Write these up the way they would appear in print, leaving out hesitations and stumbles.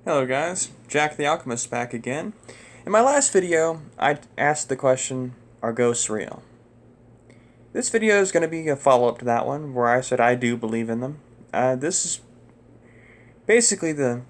Hello guys, Jack the Alchemist back again. In my last video, I asked the question, are ghosts real? This video is going to be a follow-up to that one, where I said I do believe in them. This is basically the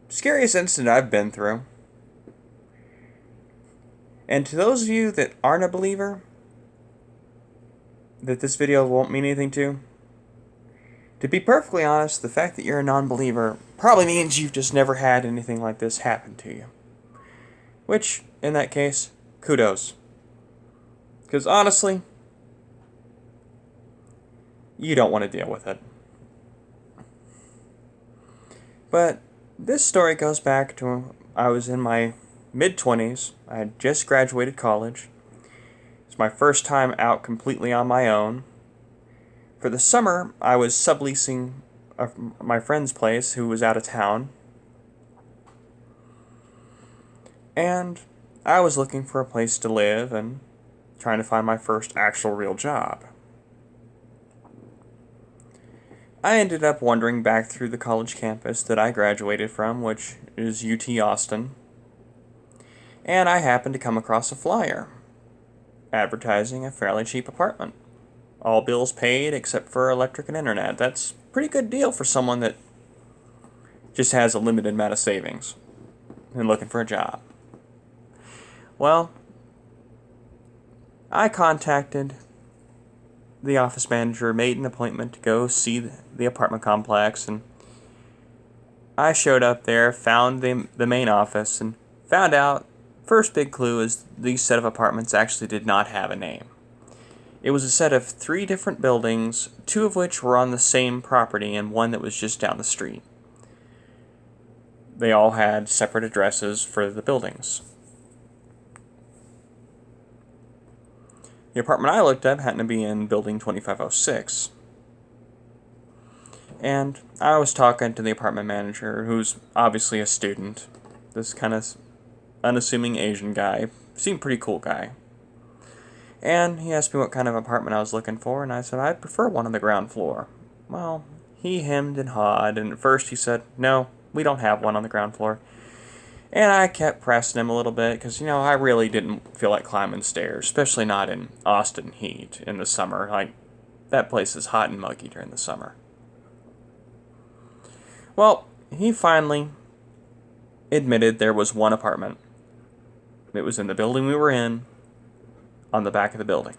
scariest incident I've been through. And to those of you that aren't a believer, that this video won't mean anything to be perfectly honest, the fact that you're a non-believer probably means you've just never had anything like this happen to you. Which, in that case, kudos. Because honestly, you don't want to deal with it. But this story goes back to I was in my mid-20s. I had just graduated college. It's my first time out completely on my own. For the summer, I was subleasing my friend's place who was out of town. And I was looking for a place to live and trying to find my first actual real job. I ended up wandering back through the college campus that I graduated from, which is UT Austin. And I happened to come across a flyer advertising a fairly cheap apartment. All bills paid except for electric and internet. That's a pretty good deal for someone that just has a limited amount of savings and looking for a job. Well, I contacted the office manager, made an appointment to go see the apartment complex, and I showed up there, found the main office, and found out, first big clue is these set of apartments actually did not have a name. It was a set of 3 different buildings, 2 of which were on the same property and one that was just down the street. They all had separate addresses for the buildings. The apartment I looked at happened to be in building 2506. And I was talking to the apartment manager, who's obviously a student. This kind of unassuming Asian guy. Seemed pretty cool guy. And he asked me what kind of apartment I was looking for, and I said I'd prefer one on the ground floor. Well, he hemmed and hawed, and at first he said, no, we don't have one on the ground floor. And I kept pressing him a little bit, because, I really didn't feel like climbing stairs, especially not in Austin heat in the summer. Like, that place is hot and muggy during the summer. Well, he finally admitted there was one apartment. It was in the building we were in, on the back of the building.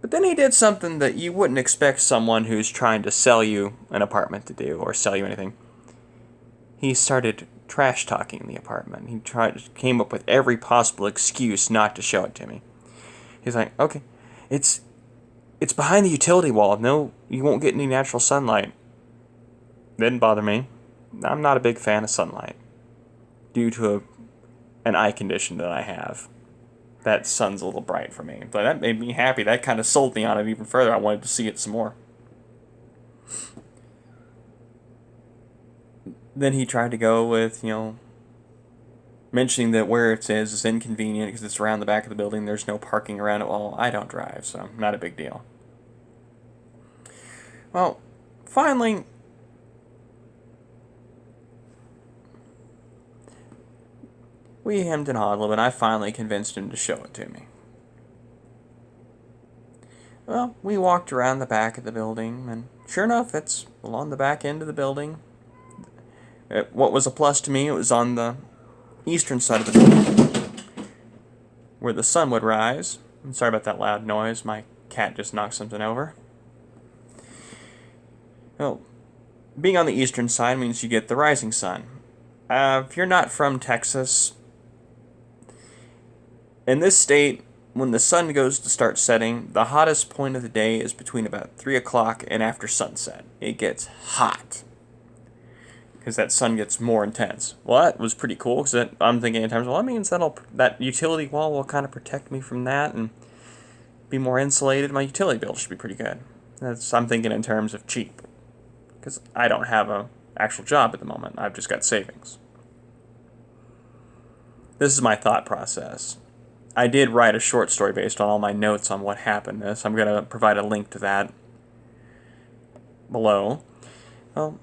But then he did something that you wouldn't expect someone who's trying to sell you an apartment to do, or sell you anything. He started trash talking the apartment. He came up with every possible excuse not to show it to me. He's like, okay, it's behind the utility wall. No, you won't get any natural sunlight. Didn't bother me. I'm not a big fan of sunlight due to an eye condition that I have. That sun's a little bright for me. But that made me happy. That kind of sold me on it even further. I wanted to see it some more. Then he tried to go with, mentioning that where it is inconvenient because it's around the back of the building. There's no parking around it. Well, I don't drive, so not a big deal. Well, finally, we hemmed and hawed a little bit, and I finally convinced him to show it to me. Well, we walked around the back of the building, and sure enough, it's along the back end of the building. What was a plus to me, it was on the eastern side of the building, where the sun would rise. I'm sorry about that loud noise, my cat just knocked something over. Well, being on the eastern side means you get the rising sun. If you're not from Texas, in this state, when the sun goes to start setting, the hottest point of the day is between about 3 o'clock and after sunset. It gets hot, because that sun gets more intense. Well, that was pretty cool, because I'm thinking in times, well, that means that utility wall will kind of protect me from that and be more insulated. My utility bill should be pretty good. I'm thinking in terms of cheap, because I don't have an actual job at the moment. I've just got savings. This is my thought process. I did write a short story based on all my notes on what happened. So I'm going to provide a link to that below. Well,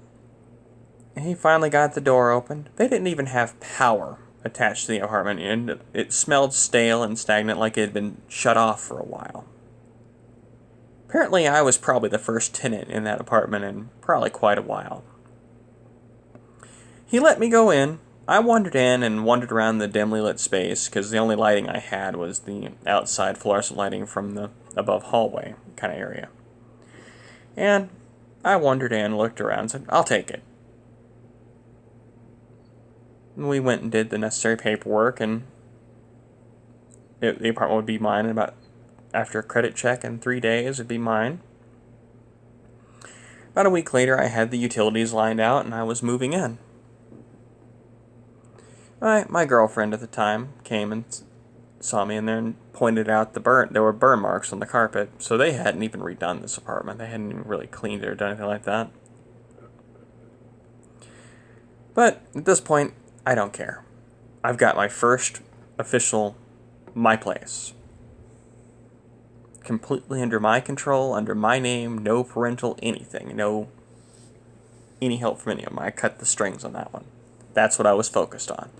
he finally got the door opened. They didn't even have power attached to the apartment, and it smelled stale and stagnant like it had been shut off for a while. Apparently, I was probably the first tenant in that apartment in probably quite a while. He let me go in. I wandered in and wandered around the dimly lit space because the only lighting I had was the outside fluorescent lighting from the above hallway kind of area. And I wandered in, looked around, and said, I'll take it. And we went and did the necessary paperwork, and the apartment would be mine in after a credit check in 3 days, it'd be mine. About a week later, I had the utilities lined out, and I was moving in. My girlfriend at the time came and saw me in there and pointed out there were burn marks on the carpet, so they hadn't even redone this apartment. They hadn't even really cleaned it or done anything like that. But at this point, I don't care. I've got my first official my place. Completely under my control, under my name, no parental anything, no any help from any of them. I cut the strings on that one. That's what I was focused on.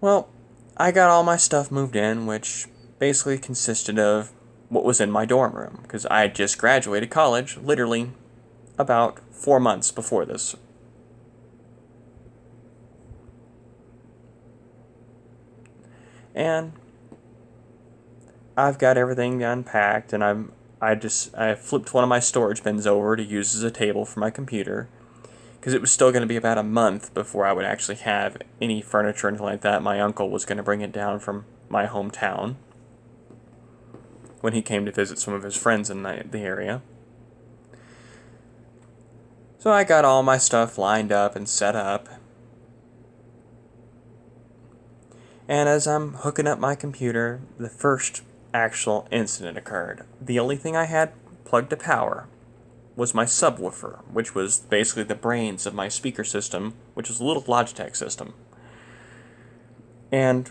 Well, I got all my stuff moved in, which basically consisted of what was in my dorm room, because I had just graduated college, literally about 4 months before this. And I've got everything unpacked, and I flipped one of my storage bins over to use as a table for my computer, because it was still going to be about a month before I would actually have any furniture or anything like that. My uncle was going to bring it down from my hometown when he came to visit some of his friends in the area. So I got all my stuff lined up and set up. And as I'm hooking up my computer, the first actual incident occurred. The only thing I had plugged to power was my subwoofer, which was basically the brains of my speaker system, which was a little Logitech system. And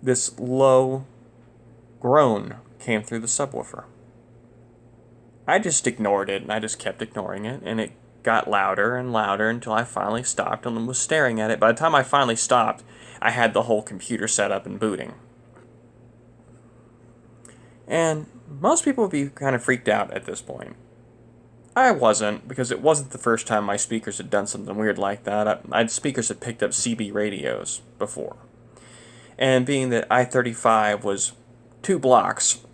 this low groan came through the subwoofer. I just ignored it, and I just kept ignoring it, and it got louder and louder until I finally stopped and was staring at it. By the time I finally stopped, I had the whole computer set up and booting. And most people would be kind of freaked out at this point. I wasn't, because it wasn't the first time my speakers had done something weird like that. Speakers had picked up CB radios before. And being that I-35 was 2 blocks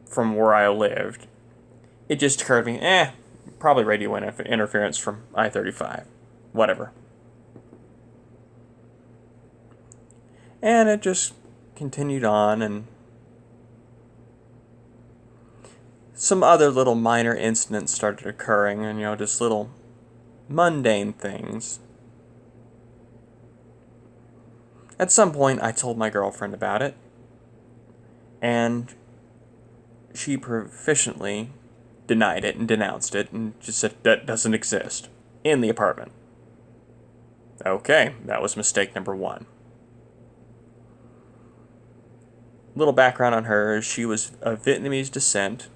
from where I lived, it just occurred to me, probably radio interference from I-35. Whatever. And it just continued on, and some other little minor incidents started occurring, and just little mundane things. At some point, I told my girlfriend about it, and she proficiently denied it and denounced it, and just said that doesn't exist in the apartment. Okay, that was mistake number 1. Little background on her: she was of Vietnamese descent,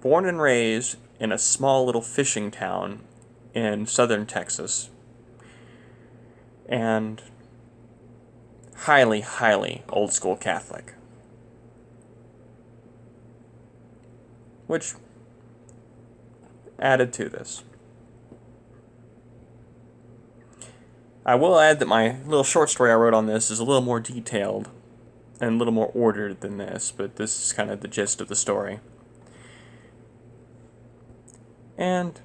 born and raised in a small little fishing town in southern Texas, and highly, highly old school Catholic, which added to this. I will add that my little short story I wrote on this is a little more detailed and a little more ordered than this, but this is kind of the gist of the story. And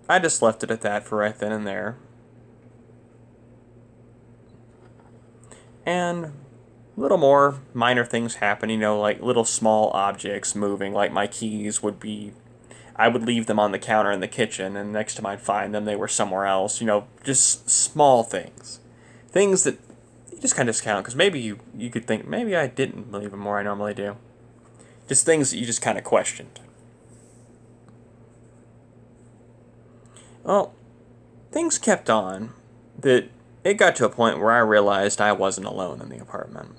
I just left it at that for right then and there. And little more minor things happen, like little small objects moving, like my keys I would leave them on the counter in the kitchen, and next time I'd find them, they were somewhere else, just small things. Things that you just kind of discount, because maybe you could think, maybe I didn't leave them where I normally do. Just things that you just kind of questioned. Well, things kept on that it got to a point where I realized I wasn't alone in the apartment.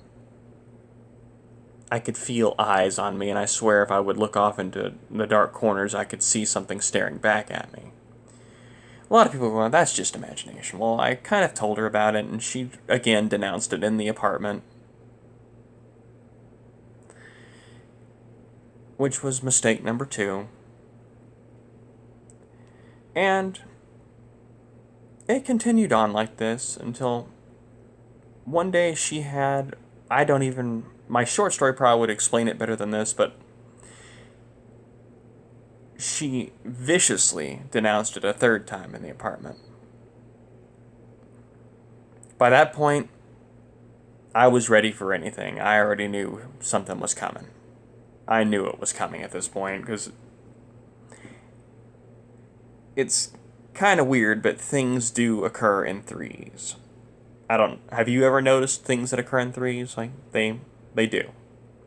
I could feel eyes on me, and I swear if I would look off into the dark corners, I could see something staring back at me. A lot of people go, that's just imagination. Well, I kind of told her about it, and she, again, denounced it in the apartment. Which was mistake number 2. And it continued on like this until one day she had, my short story probably would explain it better than this, but she viciously denounced it a 3rd time in the apartment. By that point, I was ready for anything. I already knew something was coming. I knew it was coming at this point, because it's kind of weird, but things do occur in 3s. Have you ever noticed things that occur in 3s? Like, they do.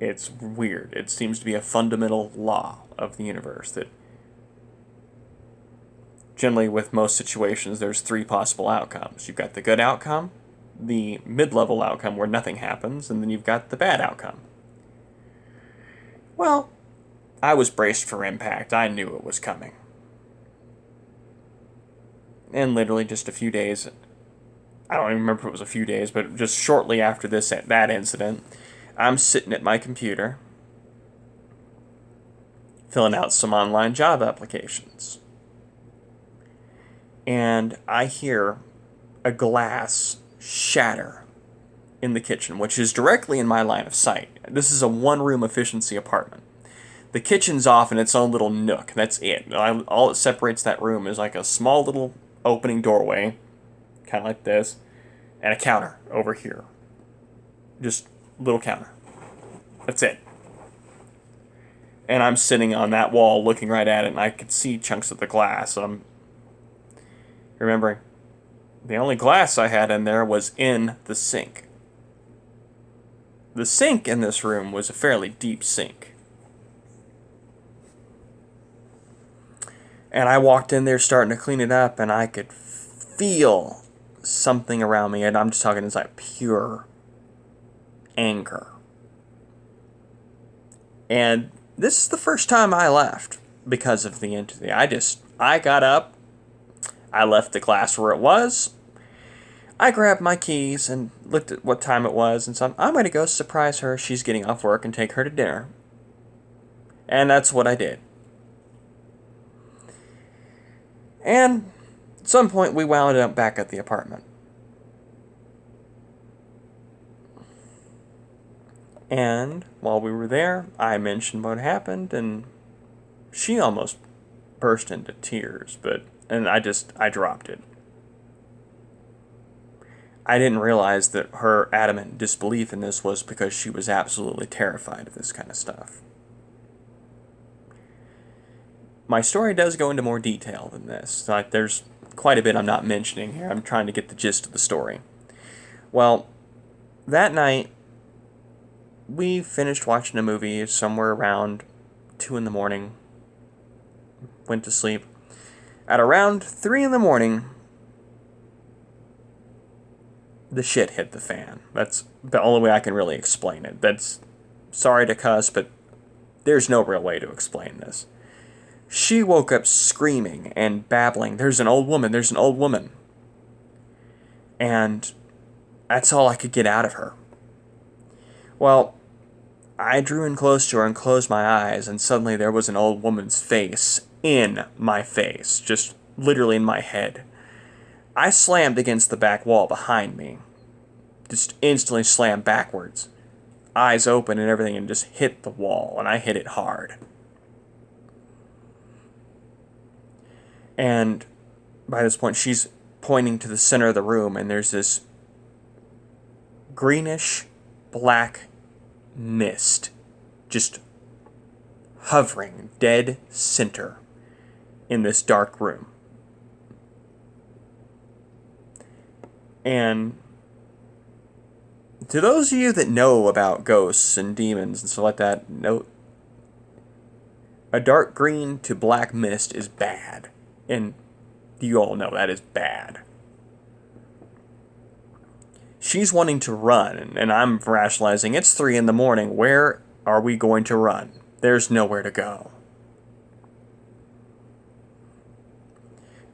It's weird. It seems to be a fundamental law of the universe that generally with most situations there's 3 possible outcomes. You've got the good outcome, the mid-level outcome where nothing happens, and then you've got the bad outcome. Well, I was braced for impact. I knew it was coming. And literally just a few days, I don't even remember if it was a few days, but just shortly after that incident, I'm sitting at my computer filling out some online job applications. And I hear a glass shatter in the kitchen, which is directly in my line of sight. This is a 1-room efficiency apartment. The kitchen's off in its own little nook. That's it. All that separates that room is like a small little opening doorway, kind of like this, and a counter over here. Just a little counter. That's it. And I'm sitting on that wall looking right at it, and I could see chunks of the glass. And I'm remembering the only glass I had in there was in the sink. The sink in this room was a fairly deep sink. And I walked in there starting to clean it up, and I could feel something around me, and I'm just talking, it's like pure anger. And this is the first time I left because of the entity. I got up, I left the glass where it was, I grabbed my keys and looked at what time it was, and said, I'm going to go surprise her. She's getting off work, and take her to dinner. And that's what I did. And at some point, we wound up back at the apartment. And while we were there, I mentioned what happened, and she almost burst into tears, and I dropped it. I didn't realize that her adamant disbelief in this was because she was absolutely terrified of this kind of stuff. My story does go into more detail than this. Like, there's quite a bit I'm not mentioning here. I'm trying to get the gist of the story. Well, that night, we finished watching a movie somewhere around 2 in the morning. Went to sleep. At around 3 in the morning, the shit hit the fan. That's the only way I can really explain it. That's, sorry to cuss, but there's no real way to explain this. She woke up screaming and babbling, there's an old woman. And that's all I could get out of her. Well, I drew in close to her and closed my eyes, and suddenly there was an old woman's face in my face, just literally in my head. I slammed against the back wall behind me. Just instantly slammed backwards. Eyes open and everything, and just hit the wall, and I hit it hard. And by this point, she's pointing to the center of the room, and there's this greenish black mist just hovering dead center in this dark room. And to those of you that know about ghosts and demons and stuff like that, know a dark green to black mist is bad. And you all know that is bad. She's wanting to run, and I'm rationalizing, it's 3 in the morning. Where are we going to run? There's nowhere to go.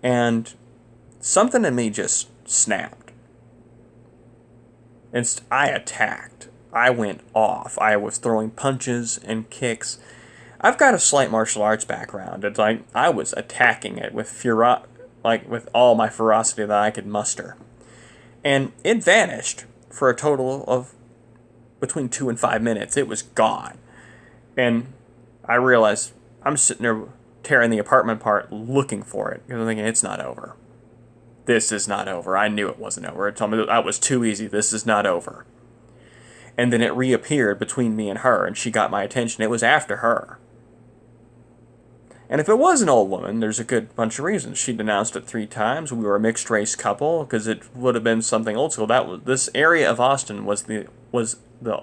And something in me just snapped. And I attacked. I went off. I was throwing punches and kicks. I've got a slight martial arts background. It's like I was attacking it with with all my ferocity that I could muster. And it vanished for a total of between 2 and 5 minutes. It was gone. And I realized I'm sitting there tearing the apartment apart looking for it. Because I'm thinking, it's not over. This is not over. I knew it wasn't over. It told me that was too easy. This is not over. And then it reappeared between me and her, and she got my attention. It was after her. And if it was an old woman, there's a good bunch of reasons. She denounced it 3 times. We were a mixed race couple because it would have been something old school. This area of Austin was the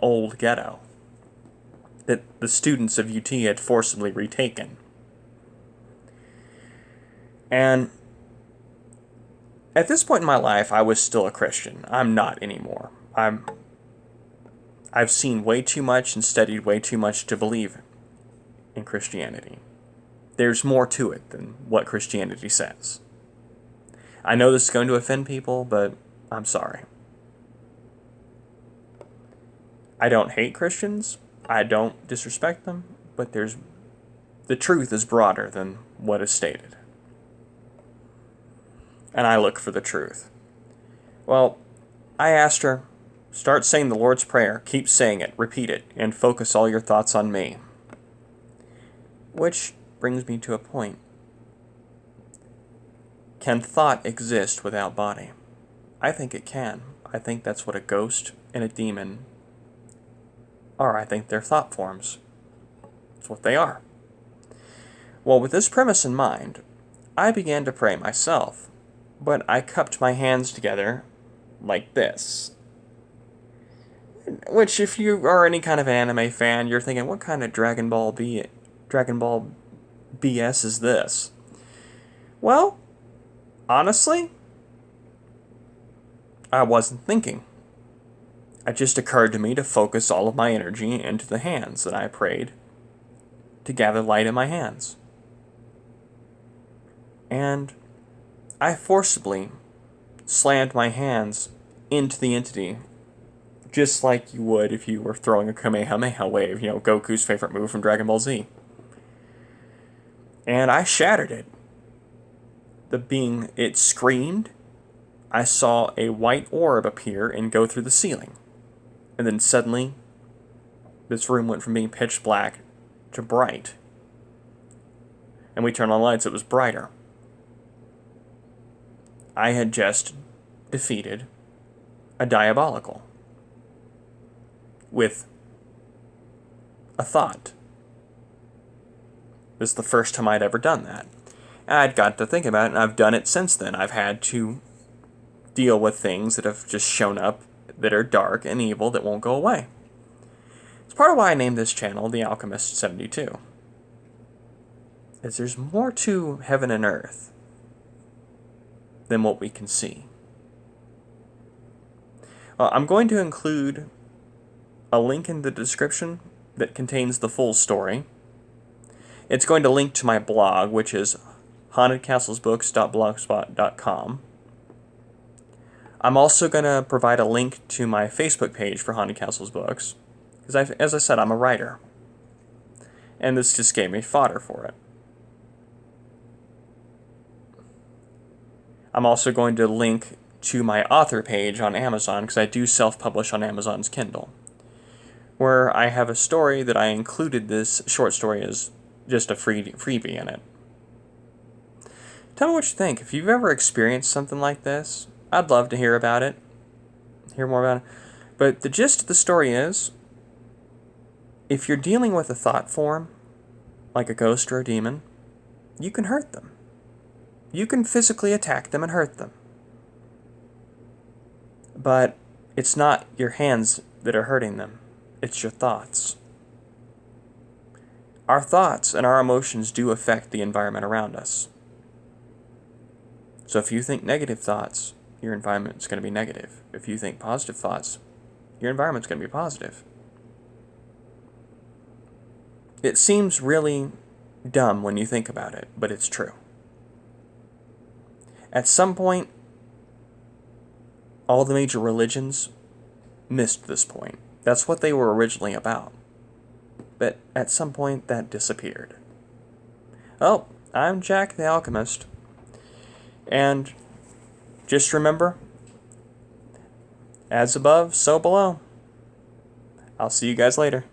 old ghetto that the students of UT had forcibly retaken. And at this point in my life, I was still a Christian. I'm not anymore. I've seen way too much and studied way too much to believe in Christianity. There's more to it than what Christianity says. I know this is going to offend people, but I'm sorry. I don't hate Christians. I don't disrespect them, but the truth is broader than what is stated. And I look for the truth. Well, I asked her, start saying the Lord's Prayer, keep saying it, repeat it, and focus all your thoughts on me. Which brings me to a point. Can thought exist without body? I think it can. I think that's what a ghost and a demon are. I think they're thought forms. That's what they are. Well, with this premise in mind, I began to pray myself, but I cupped my hands together like this. Which, if you are any kind of an anime fan, you're thinking, what kind of Dragon Ball BS is this? Well, honestly, I wasn't thinking. It just occurred to me to focus all of my energy into the hands, and I prayed to gather light in my hands. And I forcibly slammed my hands into the entity, just like you would if you were throwing a Kamehameha wave, Goku's favorite move from Dragon Ball Z. And I shattered it. It screamed. I saw a white orb appear and go through the ceiling. And then suddenly, this room went from being pitch black to bright. And we turned on lights, it was brighter. I had just defeated a diabolical with a thought. This is the first time I'd ever done that. And I'd got to think about it, and I've done it since then. I've had to deal with things that have just shown up that are dark and evil that won't go away. It's part of why I named this channel The Alchemist 72. Is there's more to heaven and earth than what we can see. I'm going to include a link in the description that contains the full story. It's going to link to my blog, which is hauntedcastlesbooks.blogspot.com. I'm also going to provide a link to my Facebook page for Haunted Castles Books, because as I said, I'm a writer. And this just gave me fodder for it. I'm also going to link to my author page on Amazon, because I do self-publish on Amazon's Kindle, where I have a story that I included this short story as just a freebie in it. Tell me what you think. If you've ever experienced something like this, I'd love to hear about it, hear more about it. But the gist of the story is, if you're dealing with a thought form, like a ghost or a demon, you can hurt them. You can physically attack them and hurt them. But it's not your hands that are hurting them. It's your thoughts. Our thoughts and our emotions do affect the environment around us. So if you think negative thoughts, your environment's going to be negative. If you think positive thoughts, your environment's going to be positive. It seems really dumb when you think about it, but it's true. At some point, all the major religions missed this point. That's what they were originally about. But at some point, that disappeared. Oh, I'm Jack the Alchemist. And just remember, as above, so below. I'll see you guys later.